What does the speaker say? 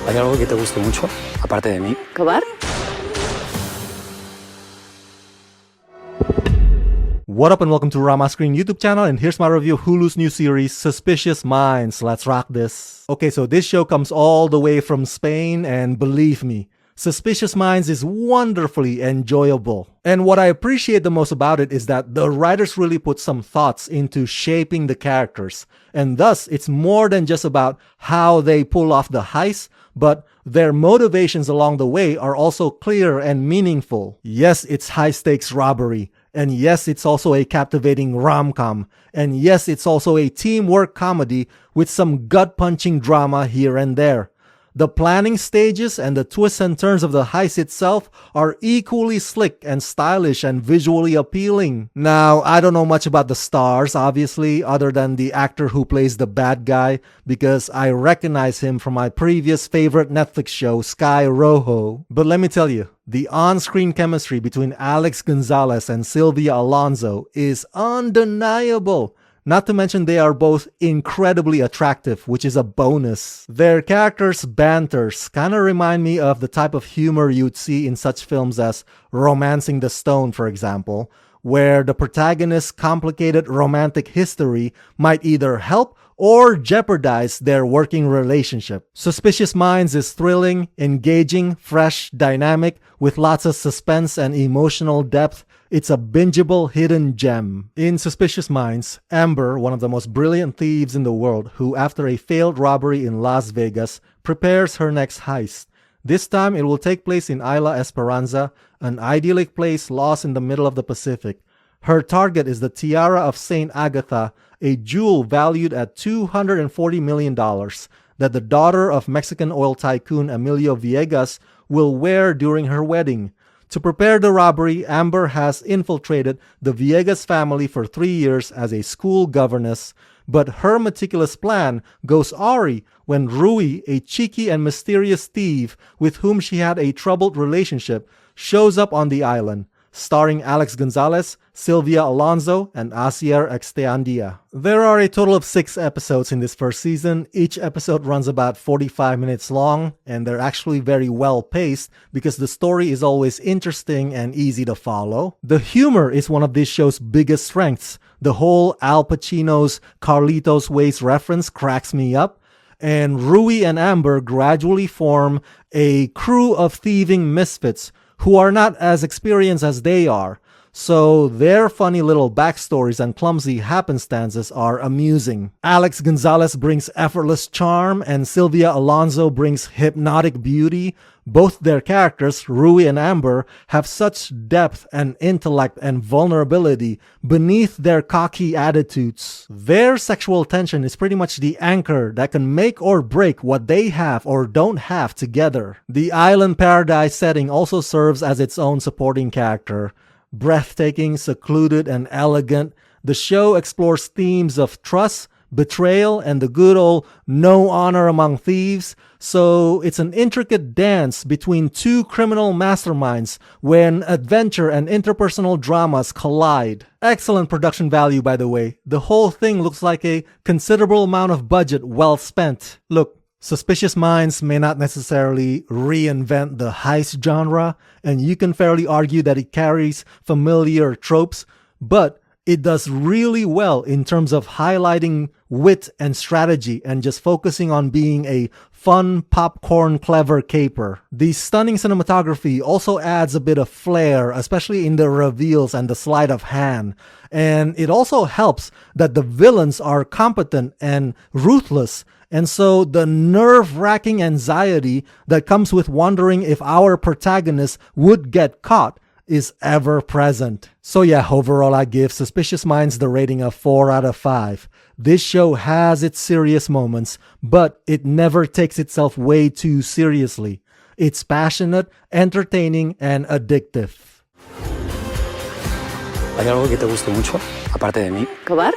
¿Hay algo que te guste mucho, aparte de mí? ¿Cobar? What up and welcome to Rama Screen YouTube channel, and here's my review of Hulu's new series, Suspicious Minds. Let's rock this. Okay, so this show comes all the way from Spain, and believe me, Suspicious Minds is wonderfully enjoyable. And what I appreciate the most about it is that the writers really put some thoughts into shaping the characters, and thus it's more than just about how they pull off the heist, but their motivations along the way are also clear and meaningful. Yes, it's high-stakes robbery. And yes, it's also a captivating rom-com. And yes, it's also a teamwork comedy with some gut-punching drama here and there. The planning stages and the twists and turns of the heist itself are equally slick and stylish and visually appealing. Now, I don't know much about the stars, obviously, other than the actor who plays the bad guy, because I recognize him from my previous favorite Netflix show, Sky Rojo. But let me tell you, the on-screen chemistry between Alex Gonzalez and Silvia Alonso is undeniable. Not to mention they are both incredibly attractive, which is a bonus. Their characters' banters kinda remind me of the type of humor you'd see in such films as Romancing the Stone, for example, where the protagonist's complicated romantic history might either help or jeopardize their working relationship. Suspicious Minds is thrilling, engaging, fresh, dynamic, with lots of suspense and emotional depth. It's a bingeable hidden gem. In Suspicious Minds, Amber, one of the most brilliant thieves in the world, who after a failed robbery in Las Vegas, prepares her next heist. This time it will take place in Isla Esperanza, an idyllic place lost in the middle of the Pacific. Her target is the tiara of Saint Agatha, a jewel valued at $240 million that the daughter of Mexican oil tycoon Emilio Villegas will wear during her wedding. To prepare the robbery, Amber has infiltrated the Villegas family for 3 years as a school governess, but her meticulous plan goes awry when Rui, a cheeky and mysterious thief with whom she had a troubled relationship, shows up on the island. Starring Alex Gonzalez, Silvia Alonso, and Asier Exteandia. There are a total of 6 episodes in this first season. Each episode runs about 45 minutes long, and they're actually very well paced because the story is always interesting and easy to follow. The humor is one of this show's biggest strengths. The whole Al Pacino's Carlitos Ways reference cracks me up. And Rui and Amber gradually form a crew of thieving misfits who are not as experienced as they are, so their funny little backstories and clumsy happenstances are amusing. Alex Gonzalez brings effortless charm, and Silvia Alonso brings hypnotic beauty. Both their characters, Rui and Amber, have such depth and intellect and vulnerability beneath their cocky attitudes. Their sexual tension is pretty much the anchor that can make or break what they have or don't have together. The island paradise setting also serves as its own supporting character. Breathtaking, secluded, and elegant, the show explores themes of trust, betrayal, and the good old no honor among thieves. So it's an intricate dance between two criminal masterminds when adventure and interpersonal dramas collide. Excellent production value, by the way. The whole thing looks like a considerable amount of budget well spent. Look, Suspicious Minds may not necessarily reinvent the heist genre, and you can fairly argue that it carries familiar tropes, but it does really well in terms of highlighting wit and strategy and just focusing on being a fun, popcorn, clever caper. The stunning cinematography also adds a bit of flair, especially in the reveals and the sleight of hand. And it also helps that the villains are competent and ruthless. And so the nerve-wracking anxiety that comes with wondering if our protagonist would get caught is ever present. So yeah, overall I give Suspicious Minds the rating of 4 out of 5. This show has its serious moments, but it never takes itself way too seriously. It's passionate, entertaining, and addictive. ¿Hay algo que te guste mucho, aparte de mí? ¿Cobar?